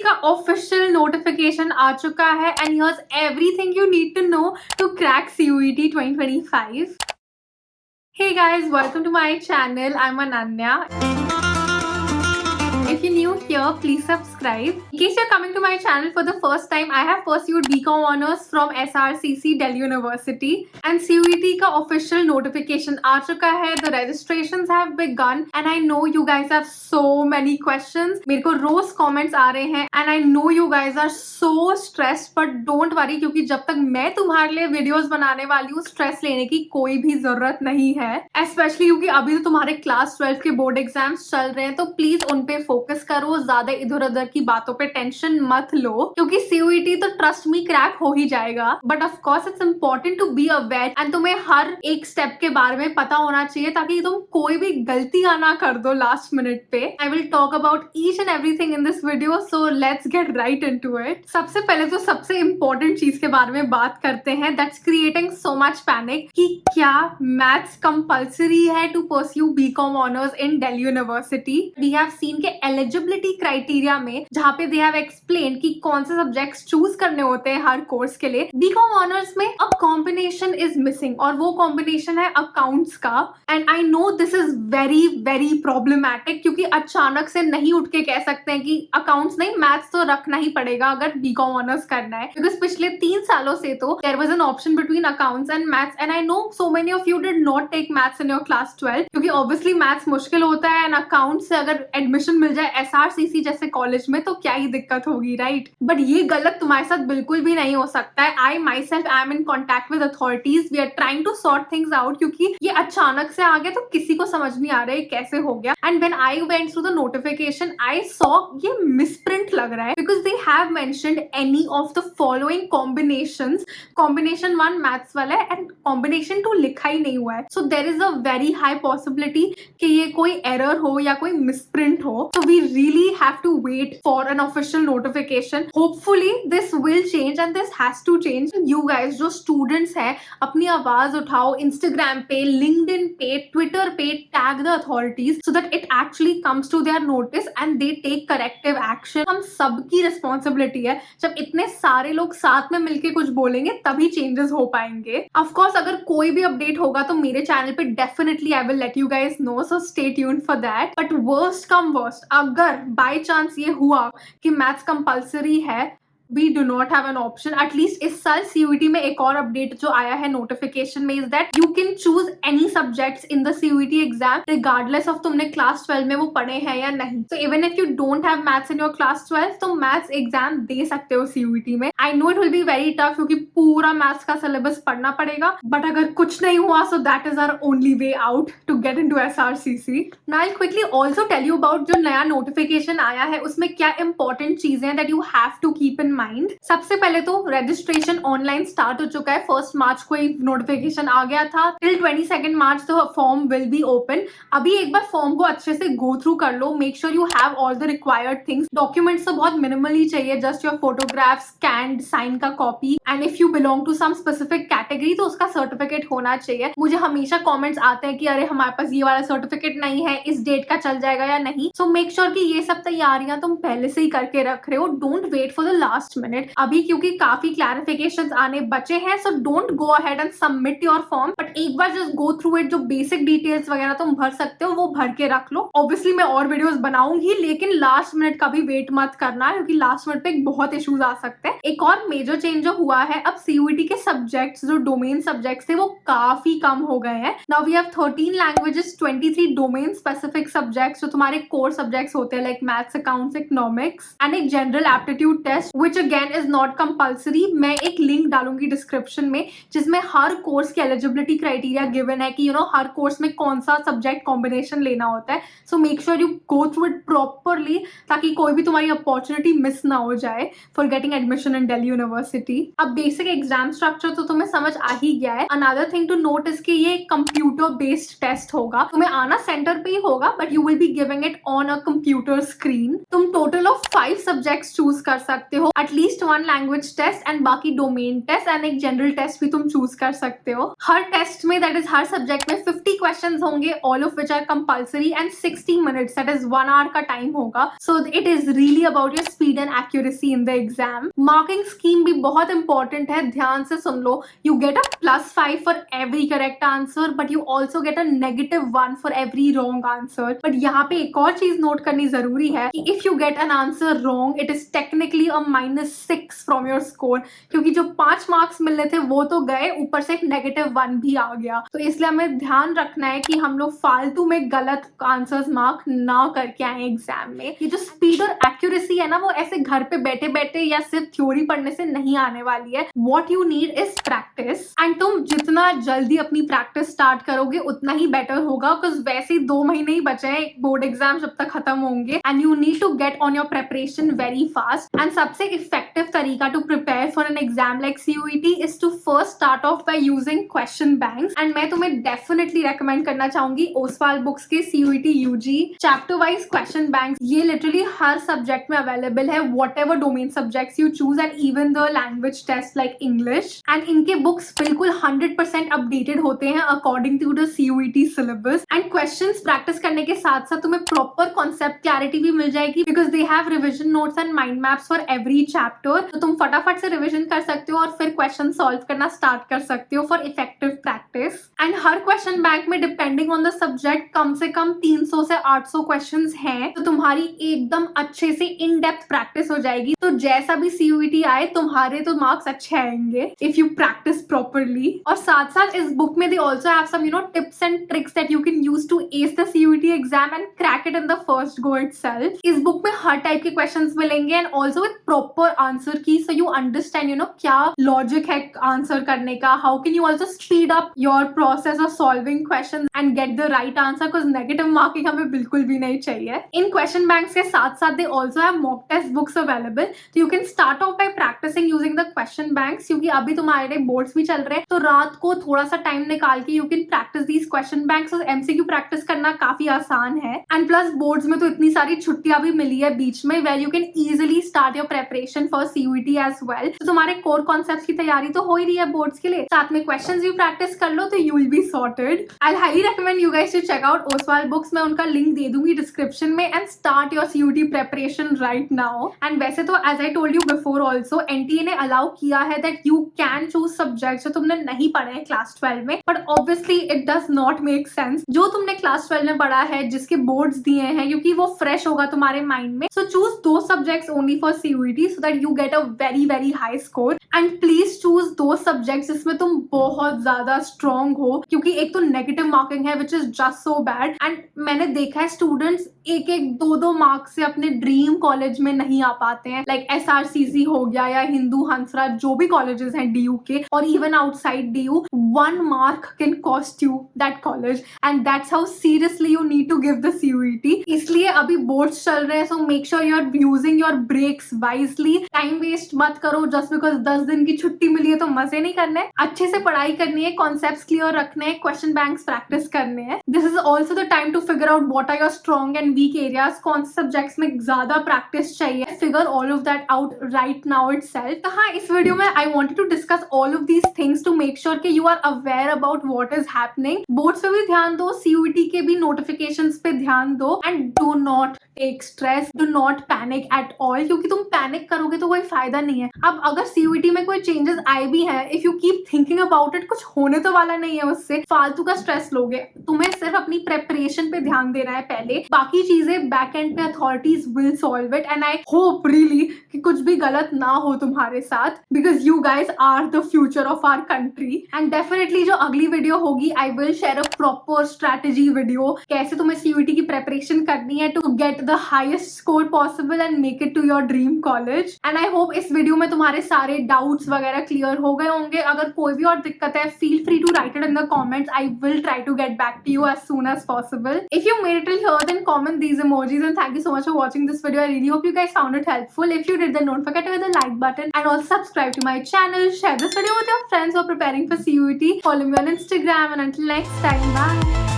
का official notification आ चुका है and here's everything you need to know to crack CUET 2025. Hey guys, welcome to my channel. I'm Ananya. If you're new here, please subscribe. In case you're coming to my channel for the first time, I have pursued BCom Honors from SRCC Delhi University and CUET का official notification आ चुका है. The registrations have begun and I know you guys have so many questions. मेरे को रोज comments आ रहे हैं and I know you guys are so stressed, but don't worry क्योंकि जब तक मैं तुम्हारे लिए videos बनाने वाली हूँ, stress लेने की कोई भी जरूरत नहीं है. Especially क्योंकि अभी तो तुम्हारे class 12 के board exams चल रहे हैं, तो please उन पे फोकस करो, ज्यादा इधर उधर की बातों पे टेंशन मत लो क्योंकि CUET तो ट्रस्ट मी क्रैक हो ही जाएगा. But of course it's important to be aware and तुम्हें हर एक स्टेप के बारे में पता होना चाहिए ताकि तुम कोई भी गलतियां ना कर दो लास्ट मिनट पे. I will talk about each and everything in this video, so let's get right into it. सबसे पहले तो सबसे इंपॉर्टेंट चीज के बारे में बात करते हैं that's creating so much panic कि क्या मैथ्स कंपल्सरी है to pursue BCom honours in Delhi university. We have seen के एलिजिबिलिटी क्राइटेरिया में जहाँ पे दे हैव एक्सप्लेन कि कौन से सब्जेक्ट्स चूज करने होते हैं हर कोर्स के लिए. बीकॉम ऑनर्स में अब कॉम्बिनेशन इज मिसिंग और वो कॉम्बिनेशन है अकाउंट्स का. And I no this is very very problematic क्योंकि अचानक से नहीं उठ के कह सकते हैं कि अकाउंट्स नहीं, मैथ्स तो रखना ही पड़ेगा अगर बीकॉम ऑनर्स करना है. बिकॉज पिछले 3 सालों से तो there was an option between accounts and maths and I know so many of you did not take maths in your class 12 क्योंकि ऑब्वियसली मैथ्स मुश्किल होता है एंड अकाउंट से अगर एडमिशन मिल जाए SRCC जैसे कॉलेज में तो क्या ही दिक्कत होगी, राइट? बट ये गलत तुम्हारे साथ बिल्कुल भी नहीं हो सकता है. I myself I am in contact with authorities. We are trying to sort things out क्योंकि ये अचानक से आ गया तो किसी को समझ नहीं आ रहा है कैसे हो गया. And when I went through the notification I saw ये मिसप्रिंट लग रहा है because they have mentioned any of the following combinations. Combination 1 maths वाला है एंड कॉम्बिनेशन 2 लिखा ही नहीं हुआ है. So there is a very high possibility कि ये कोई एरर हो या कोई मिसप्रिंट हो. So we really have to wait for an official notification. Hopefully this will change and this has to change. You guys जो students हैं अपनी आवाज उठाओ Instagram पे, LinkedIn पे, Twitter पे, tag the authorities so that it actually comes to their notice and they take corrective action. हम सबकी responsibility है. जब इतने सारे लोग साथ में मिलके कुछ बोलेंगे तभी changes हो पाएंगे. Of course अगर कोई भी update होगा तो मेरे channel पे definitely I will let you guys know, so stay tuned for that. But worst come worst, अगर बाय चांस ये हुआ कि मैथ्स कंपल्सरी है, we do not have an option. At least इस साल CUET में एक और अपडेट जो आया है नोटिफिकेशन में is that you can choose any subjects in the CUET exam regardless of तुमने क्लास 12 में वो पढ़े हैं या नहीं. So even if you don't have maths in your class 12 तो मैथ्स एग्जाम दे सकते हो CUET में. I know it will be very tough क्योंकि पूरा मैथ्स का सिलेबस पढ़ना पड़ेगा, बट अगर कुछ नहीं हुआ so that is our only way out to get into SRCC. Now I'll quickly also tell you about जो नया नोटिफिकेशन आया है उसमें क्या इंपॉर्टेंट चीजें हैं that you have to keep in mind. सबसे पहले तो रजिस्ट्रेशन ऑनलाइन स्टार्ट हो चुका है. 1 मार्च को एक नोटिफिकेशन आ गया था. टिल 22 मार्च तो फॉर्म विल बी ओपन. अभी एक बार फॉर्म को अच्छे से गो थ्रू कर लो. Make sure you have all the required things. Documents तो बहुत मिनिमल ही चाहिए, just your photograph, scanned sign का copy and if you belong to some specific category तो उसका सर्टिफिकेट होना चाहिए. मुझे हमेशा कॉमेंट्स आते हैं कि अरे हमारे पास ये वाला सर्टिफिकेट नहीं है, इस डेट का चल जाएगा या नहीं. सो मेक श्योर कि ये सब तैयारियां तुम पहले से ही करके रख रहे हो. Don't wait for the last minute. अभी क्योंकि काफी क्लैरिफिकेशंस आने बचे हैं, so don't go ahead and submit your form, but एक बार जस्ट गो थ्रू इट. जो बेसिक डिटेल्स वगैरह तुम भर सकते हो वो भर के रख लो. ऑब्वियसली मैं और वीडियोस बनाऊंगी लेकिन लास्ट मिनट का भी वेट मत करना क्योंकि लास्ट मिनट पे बहुत इश्यूज आ सकते हैं. एक और मेजर चेंज जो हुआ है, अब CUET के सब्जेक्ट्स जो डोमेन सब्जेक्ट्स थे वो काफी कम हो गए हैं. Now we have 13 languages, 23 domain specific subjects जो तुम्हारे कोर सब्जेक्ट्स होते हैं like maths, accounts, economics and एक general aptitude test which again is not compulsory. मैं एक लिंक डालूंगी डिस्क्रिप्शन में जिसमें हर कोर्स की एलिजिबिलिटी क्राइटेरिया गिवन है कि हर कोर्स में कौन सा सब्जेक्ट कॉम्बिनेशन लेना होता है. So make sure you go through it properly ताकि कोई भी तुम्हारी अपॉर्चुनिटी मिस ना हो जाए for getting admission in Delhi university. अब बेसिक एग्जाम स्ट्रक्चर तो तुम्हें समझ आ ही गया है. Another thing to note is कि ये कंप्यूटर बेस्ड टेस्ट होगा. तुम्हें आना सेंटर पे ही होगा but you will be giving it on a computer screen. तुम टोटल ऑफ 5 सब्जेक्ट्स चूज कर सकते हो. एटलीस्ट 1 लैंग्वेज टेस्ट एंड बाकी डोमेन टेस्ट एंड एक जनरल टेस्ट भी तुम चूज कर सकते हो। हर टेस्ट में दैट इज हर सब्जेक्ट में 50 क्वेश्चंस होंगे, all of which are compulsory and 60 minutes that is 1 hour का टाइम होगा। So it is really about your speed and accuracy in the exam. Marking scheme भी बहुत इंपॉर्टेंट है, ध्यान से सुन लो। You get a +5 for every correct answer but you also get a -1 for every wrong answer. But यहाँ पे एक और चीज नोट करनी जरूरी है कि if you get an answer wrong it is technically a -6 from your score, क्योंकि जो 5 मार्क्स मिलने थे वो तो गए, ऊपर से एक -1 भी आ गया। तो इसलिए हमें ध्यान रखना है कि हम लोग फालतू में गलत आंसर्स मार्क ना करके आए एग्जाम में। ये जो स्पीड और एक्यूरेसी है ना, वो ऐसे घर पे बैठे बैठे या सिर्फ थ्योरी पढ़ने से नहीं आने वाली है। What you need is practice, and तुम जितना जल्दी अपनी प्रैक्टिस स्टार्ट करोगे उतना ही बेटर होगा, बिकॉज वैसे ही 2 महीने ही बचे हैं बोर्ड एग्जाम जब तक खत्म होंगे, and you need to get on your preparation very fast. And सबसे इफेक्टिव तरीका to prepare for an exam like CUET is to first start off by using question banks. And मैं तुम्हें definitely recommend करना चाहूंगी Oswaal books के CUET UG chapter wise question banks. ये literally हर subject में अवेलेबल है, whatever domain subjects you choose, and even the language test like English. And इनके बुक्स बिल्कुल 100% अपडेटेड होते हैं according to the CUET syllabus. And questions practice करने के साथ साथ तुम्हें प्रॉपर कॉन्सेप्ट क्लैरिटी भी मिल जाएगी, because they have revision notes and mind maps for every chapter. तो तुम फटाफट से रिविजन कर सकते हो और फिर क्वेश्चन सॉल्व करना स्टार्ट कर सकते हो for effective practice. And her question bank में डिपेंडिंग ऑन द सब्जेक्ट कम से कम 300 से 800 क्वेश्चंस हैं, तो तुम्हारी एकदम अच्छे से इन डेप्थ प्रैक्टिस हो जाएगी। तो जैसा भी CUET आए तुम्हारे तो मार्क्स अच्छे आएंगे इफ यू प्रैक्टिस प्रॉपरली। और साथ साथ इस बुक में they also have some tips and tricks that you can use to ace the CUET exam and crack it in the first go itself. इस बुक में हर टाइप के questions मिलेंगे and also with proper answer key, so you understand क्या logic है answer करने का, how can you also speed up your process of solving questions and get the right answer, because negative marking हमें बिल्कुल भी नहीं चाहिए। इन क्वेश्चन बैंक्स के साथ साथ they also have mock test books available, तो you can start off by practising using the question banks, क्योंकि अभी तुम्हारे बोर्ड्स भी चल रहे हैं, तो रात को थोड़ा सा टाइम निकाल के you can practice these question banks. और MCQ प्रैक्टिस करना काफी आसान है, एंड प्लस बोर्ड्स में तो इतनी सारी छुट्टियां भी मिली है बीच में, where you can easily start your preparation for CUET as well. तो तुम्हारे कोर कॉन्सेप्ट्स की तैयारी तो हो ही रही है बोर्ड्स के लिए, साथ में क्वेश्चंस भी प्रैक्टिस कर लो, तो you will be sorted. I highly recommend you guys to check out Oswal books, मैं उनका लिंक दे दूंगी डिस्क्रिप्शन में, and start your CUET preparation right now. And वैसे तो as I told you before also, NTA ने अलाउ किया है that you can choose subject जो तुमने नहीं पढ़े हैं क्लास 12 में, but obviously it does not make sense. जो तुमने क्लास 12 में पढ़ा है, जिसके बोर्ड्स दिए हैं, क्योंकि वो फ्रेश होगा तुम्हारे माइंड में, so choose 2 subjects only for CUET so that you get a very very high score. And please choose 2 subjects जिसमें तुम बहुत ज्यादा स्ट्रॉन्ग हो, क्योंकि एक तो नेगेटिव मार्किंग है which is just so bad. And मैंने देखा है स्टूडेंट्स 1-1, 2-2 मार्क्स से अपने ड्रीम कॉलेज में नहीं आ पाते हैं, लाइक SRCC हो गया या हिंदू हंसराज, जो भी कॉलेजेस हैं DU के, और even outside DU, 1 mark can cost you that college, and that's how seriously you need to give the CUET। इसलिए अभी बोर्ड्स चल रहे हैं, so make sure you are using your breaks wisely. Time waste मत करो just because 10 दिन की छुट्टी मिली है तो मजे नहीं करने, अच्छे से पढ़ाई करनी है, कॉन्सेप्ट्स क्लियर रखने हैं, क्वेश्चन बैंक्स प्रैक्टिस करने हैं। This is also the time to figure out what are your strong and weak areas, कौन से सब्जेक्ट्स में ज्यादा प्रैक्टिस चाहिए, figure all of that out right now itself. तो हाँ, इस वीडियो में I wanted to discuss all of these things to make sure कि you are aware about what is happening. Boards पे भी ध्यान दो, CUET के भी नोटिफिकेशंस पे ध्यान दो, and do not take stress, do not panic at all, क्योंकि तुम पैनिक करोगे तो कोई फायदा नहीं है। अब अगर CUET में कोई चेंजेस आए भी हैं, if you keep thinking about it, कुछ होने तो वाला नहीं है उससे, फालतू का स्ट्रेस लोगे। तुम्हें सिर्फ अपनी प्रेपरेशन पे ध्यान देना है पहले, बाकी चीजें बैक एंड पे authorities will solve it. And I hope really कि कुछ भी गलत ना हो तुम्हारे साथ, because you guys are the future of our country. And definitely जो अगली वीडियो होगी, I will share a proper strategy video, कैसे तुम्हें CUET की प्रेपरेशन करनी है to get the highest score possible and make it to your dream college. And I hope इस video में तुम्हारे सारे डाउट्स वगैरह क्लियर हो गए होंगे। अगर कोई भी और दिक्कत है, feel free to write it in the comments, I will try to get back to you as soon as possible. If you made it till here, then comment these emojis, and thank you so much for watching this video. I really hope you guys found it helpful. If you did, then don't forget to hit the like button and also subscribe to my channel. Share this video with your friends who are preparing for CUET. Follow me on Instagram, and until next time, bye.